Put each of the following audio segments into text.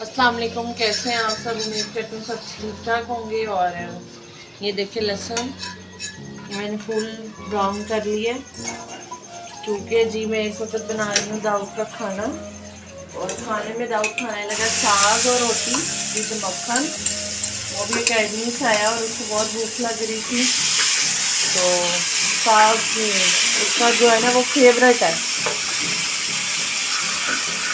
अस्सलाम वालेकुम, कैसे हैं आप सब। उम्मीद करती हूँ सब ठीक ठाक होंगे। और ये देखिए लहसुन मैंने फुल ब्राउन कर लिया क्योंकि जी मैं इस वक्त बना रही हूँ दाऊद का खाना। और खाने में दाऊद खाने लगा साग और रोटी विद मक्खन। वो भी अकेडमी से आया और उसको बहुत भूख लग रही थी, तो साग उसका जो है ना वो फेवरेट है।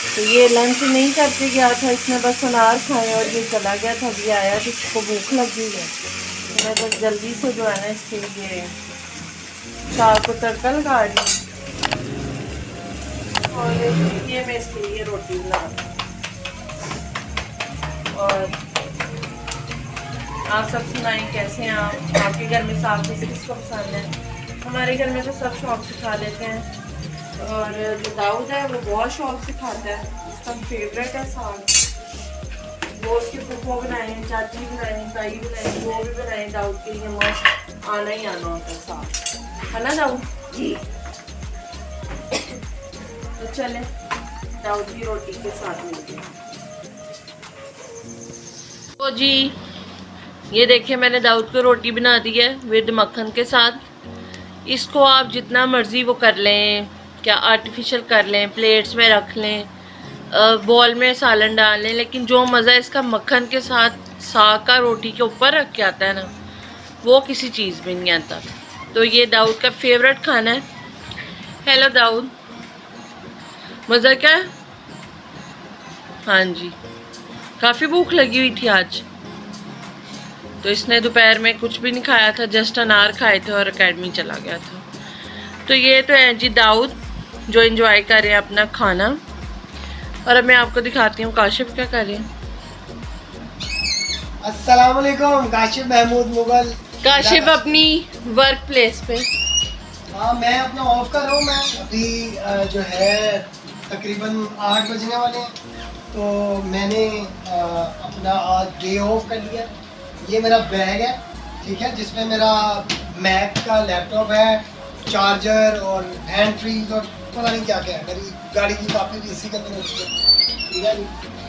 तो ये लंच नहीं करके गया था, इसने बस अनार खाए और ये चला गया था। अभी आया तो इसको भूख लगी है, तो मैं बस जल्दी से जो है ना इसके लिए साग को तड़का लगा रही हूँ और ये मैं इसके लिए रोटी बना रही हूँ। और आप सब सुनाएं कैसे हैं आप, आपके घर में साग किस किसको पसंद है। हमारे घर में तो सब शौक से खा लेते हैं और जो दाऊद है वो बहुत शौक से खाता है, उसका फेवरेट है साग। वो उसके फूफो बनाए, चाची बनाए, ताई बनाए, वो भी बनाए, दाऊद के लिए मस्त आना ही आना होता है साग, है ना दाऊद जी। तो चले दाऊद की रोटी के साथ मिलते हैं। तो जी ये देखिए मैंने दाऊद को रोटी बना दी है विद मक्खन के साथ। इसको आप जितना मर्जी वो कर लें, क्या आर्टिफिशियल कर लें, प्लेट्स में रख लें, बॉल में सालन डाल लें, लेकिन जो मज़ा इसका मक्खन के साथ साग का रोटी के ऊपर रख के आता है ना, वो किसी चीज़ में नहीं आता। तो ये दाऊद का फेवरेट खाना है। हेलो दाऊद, मज़ा क्या है? हाँ जी, काफ़ी भूख लगी हुई थी आज, तो इसने दोपहर में कुछ भी नहीं खाया था, जस्ट अनार खाए थे और अकेडमी चला गया था। तो ये तो है जी दाऊद जो एंजॉय कर रहे हैं अपना खाना। और अब मैं आपको दिखाती हूँ काशिफ क्या कर रहे हैं। अस्सलाम वालेकुम, काशिफ महमूद मुगल। काशिफ अपनी वर्क प्लेस पे। हाँ, मैं अपना ऑफ कर रहा हूँ। मैं अभी जो है तकरीबन 8 बजने वाले हैं, तो मैंने अपना आज डे ऑफ कर लिया। ये मेरा बैग है, ठीक है, जिसमें मेरा मैक का लैपटॉप है, चार्जर और हैंड फ्री और पता नहीं क्या क्या है। मेरी गाड़ी की काफ़ी भी इसी के अंदर होती है, ठीक है।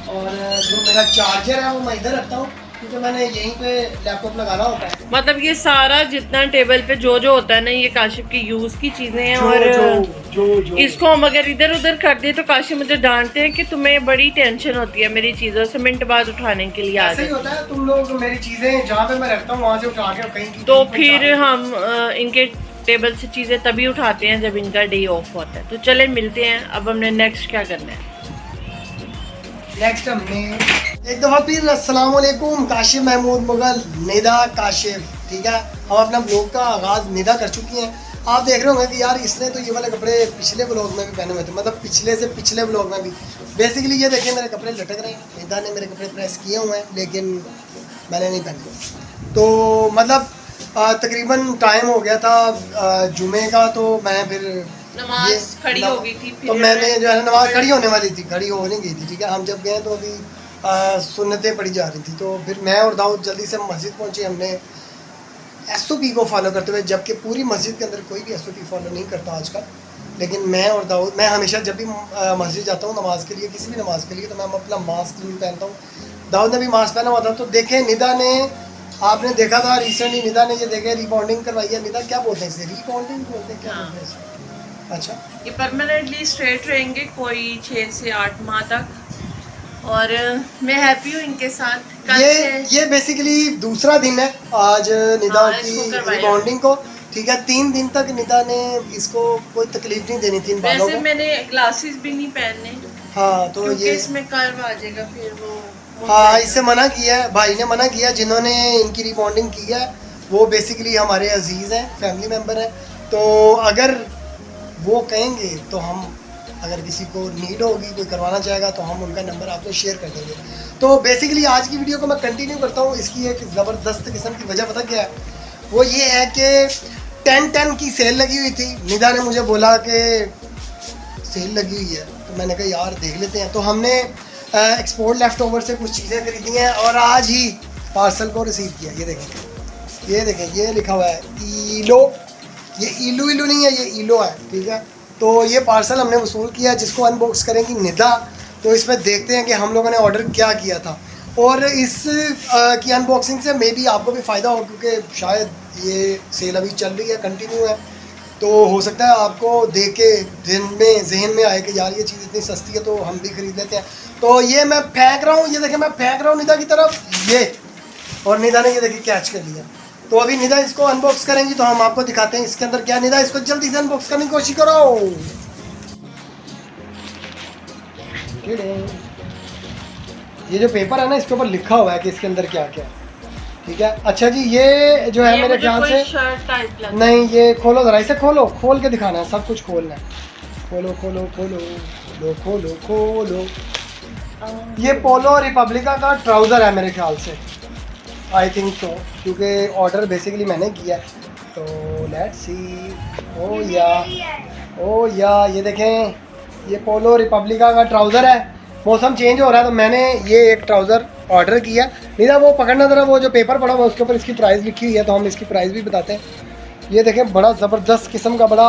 और जो मेरा चार्जर है वो मैं इधर रखता हूँ क्योंकि मैंने यहीं पे लैपटॉप लगाना होता है। मतलब ये सारा जितना टेबल पे जो जो होता है ना, ये काशिफ की यूज की चीजें हैं। और जो इसको हम अगर इधर उधर कर दे तो काशिफ मुझे डांटते हैं कि तुम्हें बड़ी टेंशन होती है मेरी चीजों से, मिनट बाद उठाने के लिए आ ऐसे ही जाए। होता है, तुम लोग मेरी चीजें जहाँ पे मैं रखता हूँ वहाँ से उठा के कहीं की तो कहीं फिर पहुंचा हम इनके टेबल से चीजें तभी उठाते हैं जब इनका डे ऑफ होता है। तो चले मिलते हैं, अब हमने नेक्स्ट क्या करना है। नेक्स्ट हमने एक दफ़ा फिर अस्सलाम वालेकुम, काशिफ महमूद मुगल, निदा काशिफ, ठीक है। हम अपना ब्लॉग का आगाज़ निदा कर चुकी हैं। आप देख रहे होंगे कि यार इसने तो ये वाले कपड़े पिछले ब्लॉग में भी पहने हुए थे, मतलब पिछले से पिछले ब्लॉग में भी। बेसिकली ये देखिए मेरे कपड़े लटक रहे हैं, निदा ने मेरे कपड़े प्रेस किए हुए हैं लेकिन मैंने नहीं पहने। तो मतलब तकरीबन टाइम हो गया था जुमे का, तो मैं फिर नमाज खड़ी हो गई थी, तो मैंने जो है नमाज खड़ी होने वाली थी, खड़ी हो नहीं गई थी, ठीक है। हम जब गए तो अभी सुन्नतें पड़ी जा रही थी, तो फिर मैं और दाऊद जल्दी से मस्जिद पहुंचे। हमने SOP को फॉलो करते हुए, जबकि पूरी मस्जिद के अंदर कोई भी SOP फॉलो नहीं करता आजकल, लेकिन मैं और दाऊद, मैं हमेशा जब भी मस्जिद जाता हूँ नमाज के लिए, किसी भी नमाज के लिए, तो मैं अपना मास्क जरूर पहनता हूँ। दाऊद ने भी मास्क पहना हुआ था। तो देखें निदा ने, आपने देखा था रिसेंटली, निदा ने ये देखे रिबॉन्डिंग करवाई है। निदा क्या बोलते हैं इसे, रिबॉन्डिंग बोलते हैं, क्या बोलते हैं इसे? अच्छा, ये परमानेंटली स्ट्रेट रहेंगे कोई 6 से 8 माह तक। और मैं हैप्पी हूँ इनके साथ। कल ये बेसिकली दूसरा दिन है आज निदा हाँ, की इसको करवाया। रिबॉन्डिंग को, ठीक है। 3 दिन तक निदा ने इसको कोई तकलीफ नहीं देनी थी इन बालों वैसे को। मैंने ग्लासेस भी नहीं पहनने हाँ, तो क्योंकि ये इसमें कर्व आ जाएगा फिर वो हाँ, इससे मना किया है, भाई ने मना किया। जिन्होंने इनकी रिबॉन्डिंग की है वो बेसिकली हमारे अजीज़ हैं, फैमिली मेम्बर हैं। तो अगर वो कहेंगे तो हम, अगर किसी को नीड होगी, कोई करवाना चाहेगा, तो हम उनका नंबर आपको शेयर कर देंगे। तो बेसिकली आज की वीडियो को मैं कंटिन्यू करता हूँ। इसकी एक ज़बरदस्त किस्म की वजह पता क्या है, वो ये है कि 10-10 की सेल लगी हुई थी। निदा ने मुझे बोला कि सेल लगी हुई है, तो मैंने कहा यार देख लेते हैं। तो हमने एक्सपोर्ट लेफ्ट ओवर से कुछ चीज़ें खरीदी हैं और आज ही पार्सल को रिसीव किया। ये देखें, ये लिखा हुआ है ईलो। ये ईलू नहीं है, ये ईलो है, ठीक है। तो ये पार्सल हमने वसूल किया, जिसको अनबॉक्स करेंगी निदा। तो इसमें देखते हैं कि हम लोगों ने ऑर्डर क्या किया था। और इस की अनबॉक्सिंग से मे बी आपको भी फ़ायदा हो, क्योंकि शायद ये सेल अभी चल रही है, कंटिन्यू है, तो हो सकता है आपको देख के जहन में आए कि यार ये चीज़ इतनी सस्ती है तो हम भी खरीद लेते हैं। तो ये मैं फेंक रहा हूँ, ये देखिए मैं फेंक रहा हूँ निदा की तरफ, ये, और निदा ने ये देखिए कैच कर लिया। तो अभी निदा इसको अनबॉक्स करेंगी तो हम आपको दिखाते हैं इसके अंदर क्या। निदा इसको जल्दी से अनबॉक्स करने की कोशिश करो। ये जो पेपर है ना, इसके ऊपर लिखा हुआ है कि इसके अंदर क्या क्या है, ठीक है। अच्छा जी, ये जो है मेरे ख्याल से शर्ट टाइप लग नहीं, ये खोलो ज़रा, इसे खोलो, खोल के दिखाना है, सब कुछ खोलना है। खोलो खोलो खोलो लो, खोलो खोलो। ये पोलो रिपब्लिका का ट्राउज़र है मेरे ख्याल से, आई थिंक सो, क्योंकि ऑर्डर बेसिकली मैंने किया है। तो लेट्स सी। ओ या ये देखें, ये पोलो रिपब्लिका का ट्राउज़र है। मौसम चेंज हो रहा है तो मैंने ये एक ट्राउज़र ऑर्डर किया। नहीं ना, वो पकड़ना ज़रा, वो जो पेपर पड़ा हुआ है उसके ऊपर इसकी प्राइस लिखी हुई है, तो हम इसकी प्राइस भी बताते हैं। ये देखें, बड़ा ज़बरदस्त किस्म का, बड़ा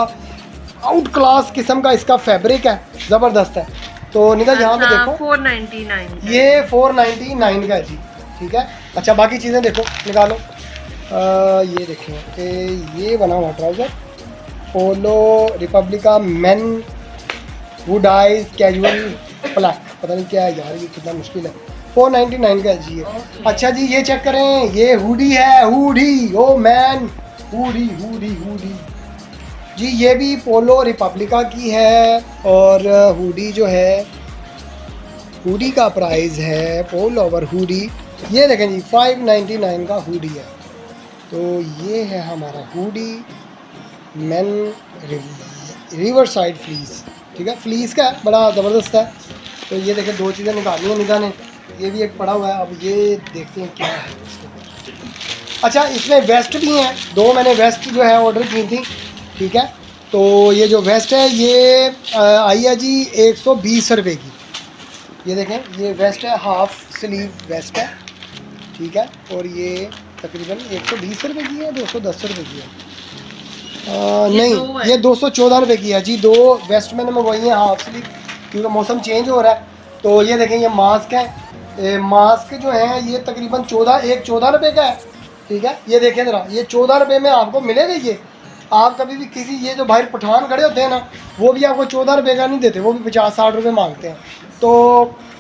आउट क्लास किस्म का इसका फैब्रिक है, ज़बरदस्त है। तो निकल यहाँ पे देखो, 499 ये 499 का है जी, ठीक है। अच्छा, बाकी चीज़ें देखो, निकालो। ये देखें कि ये बना हुआ trouser polo Republica main would eyes casual black, पता नहीं क्या है यार, ये कितना मुश्किल है। 499 का है जी ये। अच्छा जी, ये चेक करें, ये हुडी है, hoodie, oh man, hoodie hoodie hoodie जी, ये भी पोलो रिपब्लिका की है। और हुडी जो है, हुडी का प्राइस है पोलो ओवर हुडी, ये देखें जी 599 का हुडी है। तो ये है हमारा hoodie man river side fleece, ठीक है, फ्लीस का है, बड़ा ज़बरदस्त है। तो ये देखें, दो चीज़ें निकाली हैं निदा ने, ये भी एक पड़ा हुआ है, अब ये देखते हैं क्या है इसके। अच्छा, इसमें वेस्ट भी हैं, दो मैंने वेस्ट जो है ऑर्डर की थी, ठीक है। तो ये जो वेस्ट है ये आई है जी 120 रुपये की। ये देखें, ये वेस्ट है, हाफ स्लीव वेस्ट है, ठीक है। और ये तकरीबन 120 रुपये की है, 210 रुपये की है, नहीं, ये 214 रुपये की है जी। दो वेस्ट मैंने मंगवाई हैं हाफ स्लीव, क्योंकि मौसम चेंज हो रहा है। तो ये देखें, ये मास्क है, मास्क जो है ये तकरीबन 14 रुपये का है, ठीक है। ये देखें ज़रा, ये 14 रुपये में आपको मिलेगा। ये आप कभी भी किसी, ये जो बाहर पठान खड़े होते हैं ना, वो भी आपको 14 रुपये का नहीं देते, वो भी 50-60 रुपये मांगते हैं। तो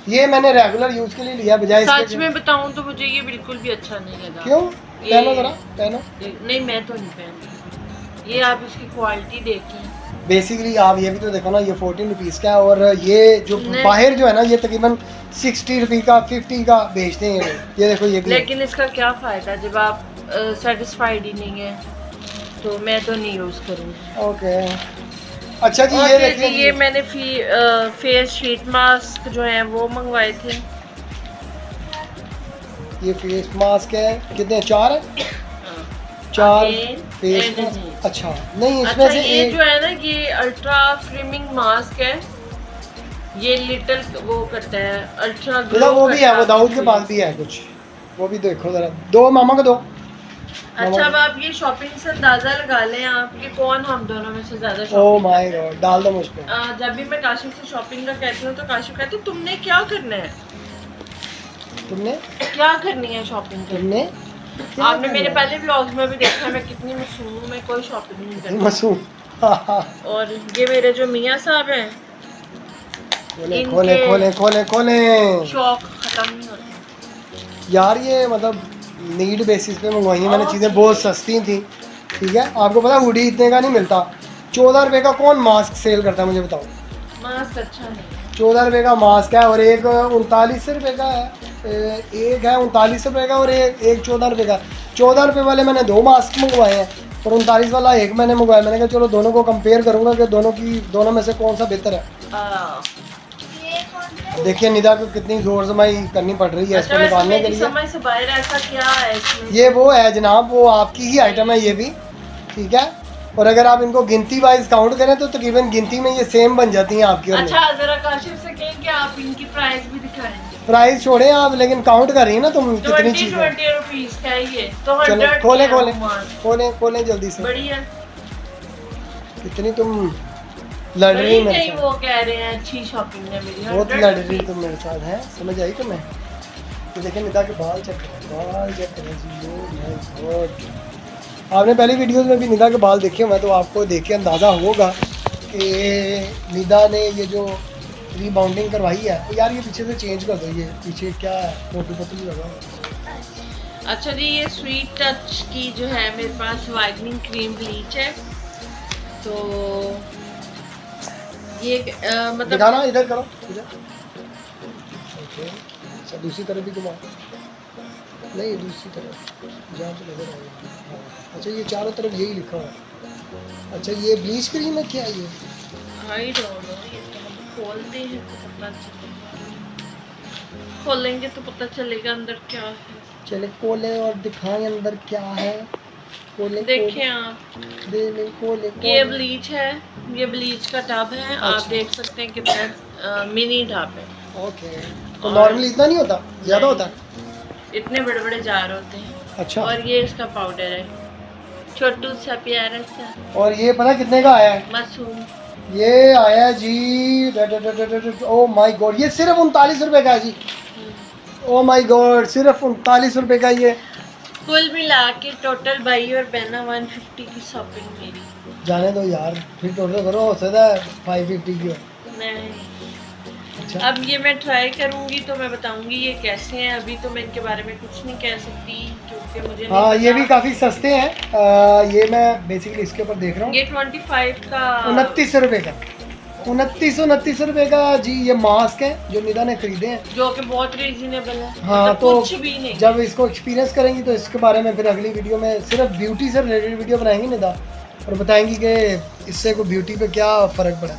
ये मैंने रेगुलर यूज़ के लिए लिया, बजाय सच में बताऊं तो मुझे ये बिल्कुल भी अच्छा नहीं लगा। क्यों? पहनो ज़रा, पहनो। नहीं, मैं तो नहीं पहनती। ये आप इसकी क्वालिटी देखें, बेसिकली आप ये भी तो देखो ना, ये 14 रुपीज़ का है, और ये जो बाहर जो है ना, ये तकरीबन 60 रुपये का, 50 का बेचते हैं ये देखो, ये भी। लेकिन इसका क्या फ़ायदा जब आप सेटिस्फाइड ही नहीं है, तो मैं तो नहीं यूज़ करूँगी। ओके, अच्छा जी, और ये देखिए, ये मैंने फेस शीट मास्क जो है वो मंगवाए थे। ये फेस मास्क है, कितने? 4 है, 4 फेस मास्क। अच्छा, नहीं, इसमें अच्छा, से ये एक जो है ना, ये अल्ट्रा स्लिमिंग मास्क है, ये लिटिल वो करता है, अल्ट्रा ग्लो, वो भी है, वो दाऊद के पास भी है कुछ, वो भी देखो ज़रा, दो मामा को दो। अच्छा, अब आप ये शॉपिंग से अंदाजा लगा लें आप कि कौन हम दोनों में से ज्यादा ओह शॉपिंग। माय गॉड, डाल दो मुझ पे। जब भी मैं काशिफ से शॉपिंग का कहती हूँ तो काशिफ कहती है तुमने क्या करना है, तुमने क्या करनी है शॉपिंग करनी। तुमने आपने मेरे पहले व्लॉग्स में भी देखा है मैं कितनी मासूम हूँ, मैं कोई शॉपिंग नहीं करती। मासूम। और ये मेरे जो मियाँ साहब हैं, खोले खोले खोले खोले खोले, शौक खत्म नहीं होते यार। ये मतलब नीड बेसिस पे मंगवाई हैं मैंने चीज़ें, बहुत सस्ती थी, ठीक है। आपको पता हुडी इतने का नहीं मिलता। 14 रुपये का कौन मास्क सेल करता है, मुझे बताओ। मास्क अच्छा नहीं, 14 रुपये का मास्क है, और एक 39 रुपये का है, एक है 39 रुपये का, और एक 14 रुपये का। 14 रुपये वाले मैंने 2 मास्क मंगवाए हैं, और 39 वाला एक मैंने मंगवाया। मैंने कहा चलो दोनों को कंपेयर करूँगा कि दोनों में से कौन सा बेहतर है। देखिए निदा को कितनी जोर जमाई करनी पड़ रही है इसको निकालने के लिए। समझ से बाहर ऐसा क्या है इसमें? ये वो है जनाब, वो आपकी ही आइटम है ये भी, ठीक है। और अगर आप इनको गिनती वाइज काउंट करें तो तकरीबन गिनती में ये सेम बन जाती हैं आपकी। और अच्छा, जरा काशिफ से कहें कि आप इनकी प्राइस भी दिखाएंगे। प्राइस छोड़े आप, लेकिन काउंट कर रही है ना तुम कितनी चीजें। 20 रुपीस का ये तो चलो 100 खोले खोले खोले खोले जल्दी से। बढ़िया। कितनी तुम लड़ रही वही मेरे नहीं, साथ, वो कह रहे हैं अच्छी शॉपिंग है मेरी। बहुत 100 लड़ रही तुम मेरे साथ है, समझ आई तुम्हें? तो देखिए निदा के बाल चेक करें, बाल चेक करें जी, ओ माय गॉड। आपने पहली वीडियोस में भी निदा के बाल देखे हुए हैं, तो आपको देख के अंदाज़ा होगा कि निदा ने ये जो रीबाउंडिंग करवाई है, तो यार ये पीछे से चेंज कर दो, ये पीछे क्या है, फोटो पतली लगा। अच्छा जी, ये स्वीट टच की जो है मेरे पास वाइटनिंग क्रीम ब्लीच है। तो ये मतलब दिखाना, इधर करो इधर, ओके। अच्छा दूसरी तरफ भी घुमाओ, नहीं दूसरी तरफ जहाँ पे नजर आएगा। हाँ अच्छा, ये चारों तरफ यही लिखा हुआ है। अच्छा ये ब्लीच क्रीम है क्या ये? आई डोंट नो, ये तो हम खोलते हैं तो पता चलेगा, खोलेंगे तो पता चलेगा अंदर क्या है। चले खोले और दिखाएं अंदर क्या है। खोले देखें आप, खोले ये ब्लीच है, ये ब्लीच का टब है। आप अच्छा। देख सकते हैं कितना मिनी टब है। ओके, तो और- नॉर्मली इतना नहीं होता, ज़्यादा नहीं। होता है? इतने बड़े बड़े जार होते हैं। अच्छा। और ये इसका पाउडर है, छोटू सा प्यारा सा और ये पता कितने का आया है? मासूम। ये आया जी, ओ माय गॉड, ये सिर्फ 39 रुपए का है जी। ओ माय गॉड, सिर्फ 39 रुपए का ये। कुल मिला के टोटल भाई और बहना 150 की शॉपिंग मेरी। जाने दो यार, फिर टोटल करो, हो सकता है 550 की हो। नहीं, अच्छा अब ये मैं ट्राई करूंगी तो मैं बताऊंगी ये कैसे हैं। अभी तो मैं इनके बारे में कुछ नहीं कह सकती क्योंकि मुझे नहीं हाँ, ये पता। भी काफ़ी सस्ते हैं। ये मैं बेसिकली इसके ऊपर देख रहा हूँ, ये 25 का 29 रुपए का, 29 रुपए का जी। ये मास्क है जो निदा ने खरीदे हैं। जो कि बहुत रीजनेबल है। हाँ मतलब तो कुछ भी नहीं। जब इसको एक्सपीरियंस करेंगी तो इसके बारे में फिर अगली वीडियो में सिर्फ ब्यूटी से रिलेटेड वीडियो बनाएंगी निदा, और बताएंगी कि इससे को ब्यूटी पे क्या फ़र्क पड़ा।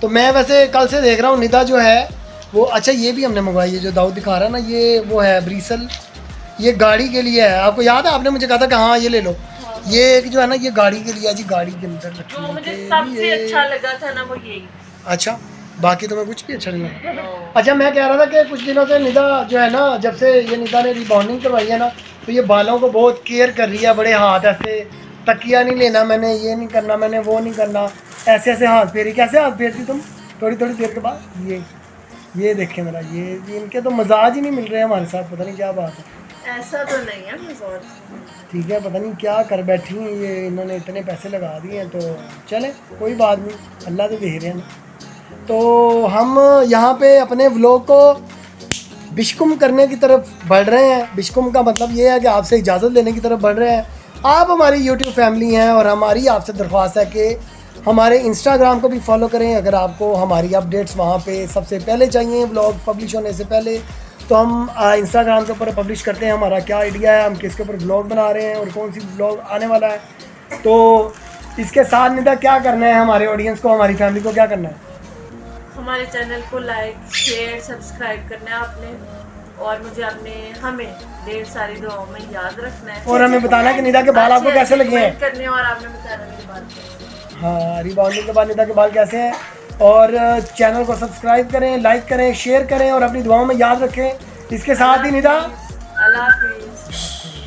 तो मैं वैसे कल से देख रहा हूँ निदा जो है वो, अच्छा ये भी हमने मंगवाई है जो दाऊद दिखा रहा है ना, ये वो है ब्रीसल, ये गाड़ी के लिए है। आपको याद है आपने मुझे कहा था कि हाँ ये ले लो, हाँ। ये एक जो है ना ये गाड़ी के लिए है जी, गाड़ी के अंदर जो रखने मुझे के सबसे लिए। अच्छा लगा था ना वो यही। अच्छा, बाकी तुम्हें कुछ भी अच्छा नहीं लगा? अच्छा मैं कह रहा था कि कुछ दिनों से निदा जो है ना, जब से ये निदा ने रिबॉन्डिंग करवाई है ना, तो ये बालों को बहुत केयर कर रही है। बड़े हाथ ऐसे, तकिया नहीं लेना मैंने, ये नहीं करना मैंने, वो नहीं करना, ऐसे ऐसे हाथ फेरी। कैसे हाथ फेरती तुम थोड़ी थोड़ी देर के बाद? ये देखें मेरा, ये इनके तो मजाज ही नहीं मिल रहे हैं हमारे साथ, पता नहीं क्या बात है। ऐसा तो नहीं है मज़ाक। ठीक है, पता नहीं क्या कर बैठी हैं ये, इन्होंने इतने पैसे लगा दिए हैं। तो चले कोई बात नहीं, अल्लाह तो देख रहे हैं ना। तो हम यहाँ पे अपने व्लॉग को बिशकुम करने की तरफ बढ़ रहे हैं। बिशकुम का मतलब ये है कि आपसे इजाज़त लेने की तरफ बढ़ रहे हैं। आप हमारी यूट्यूब फैमिली हैं और हमारी आपसे दरख्वास्त है कि हमारे इंस्टाग्राम को भी फॉलो करें। अगर आपको हमारी अपडेट्स वहाँ पे सबसे पहले चाहिए व्लॉग पब्लिश होने से पहले, तो हम इंस्टाग्राम के ऊपर पब्लिश करते हैं। हमारा क्या आइडिया है, हम किसके ऊपर व्लॉग बना रहे हैं और कौन सी व्लॉग आने वाला है। तो इसके साथ निदा क्या करना है, हमारे ऑडियंस को, हमारी फैमिली को क्या करना है? हमारे चैनल को लाइक शेयर सब्सक्राइब करना है आपने, और मुझे हमें ढेर सारी दुआओं में याद रखना है। और हमें बताना है कि निदा के बाल आपको कैसे लगे हैं। करने, और आपने बताना मेरे बाल कैसे हैं। हाँ, रिबाउंडिंग के बाद निदा के बाल कैसे हैं। और चैनल को सब्सक्राइब करें, लाइक करें, शेयर करें और अपनी दुआओं में याद रखें। इसके साथ ही निदा, अल्लाह हाफिज़।